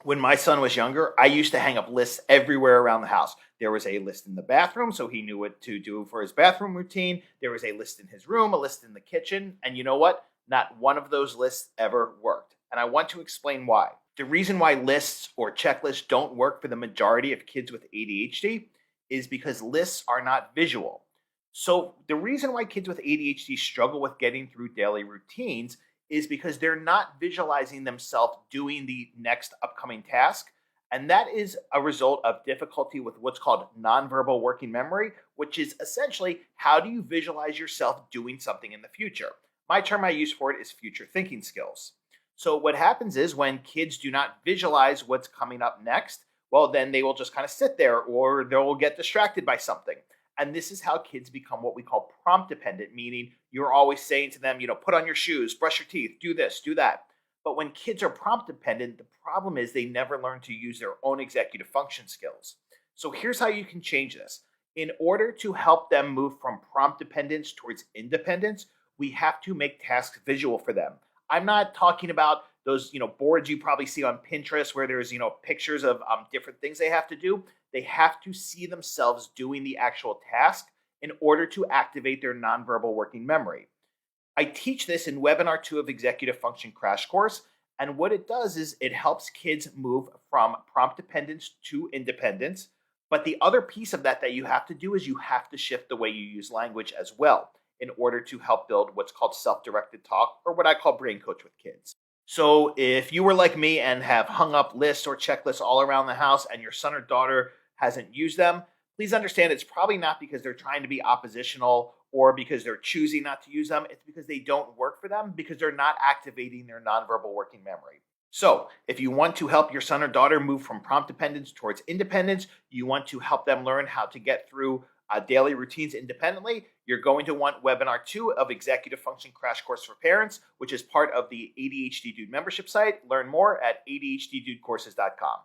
When my son was younger, I used to hang up lists everywhere around the house. There was a list in the bathroom, so he knew what to do for his bathroom routine. There was a list in his room, a list in the kitchen. And you know what? Not one of those lists ever worked. And I want to explain why. The reason why lists or checklists don't work for the majority of kids with ADHD is because lists are not visual. So the reason why kids with ADHD struggle with getting through daily routines is because they're not visualizing themselves doing the next upcoming task. And that is a result of difficulty with what's called nonverbal working memory, which is essentially how do you visualize yourself doing something in the future? My term I use for it is future thinking skills. So what happens is when kids do not visualize what's coming up next, well, then they will just kind of sit there or they'll get distracted by something. And this is how kids become what we call prompt dependent, meaning you're always saying to them, put on your shoes, brush your teeth, do this, do that. But when kids are prompt dependent, the problem is they never learn to use their own executive function skills. So here's how you can change this. In order to help them move from prompt dependence towards independence, we have to make tasks visual for them. I'm not talking about those, boards you probably see on Pinterest where there's, pictures of different things they have to do. They have to see themselves doing the actual task in order to activate their nonverbal working memory. I teach this in Webinar 2 of Executive Function Crash Course, and what it does is it helps kids move from prompt dependence to independence. But the other piece of that you have to do is you have to shift the way you use language as well in order to help build what's called self-directed talk, or what I call brain coach with kids. So if you were like me and have hung up lists or checklists all around the house and your son or daughter hasn't used them, please understand it's probably not because they're trying to be oppositional or because they're choosing not to use them. It's because they don't work for them because they're not activating their nonverbal working memory. So if you want to help your son or daughter move from prompt dependence towards independence, you want to help them learn how to get through daily routines independently, you're going to want Webinar 2 of Executive Function Crash Course for Parents, which is part of the ADHD Dude membership site. Learn more at ADHDDudeCourses.com.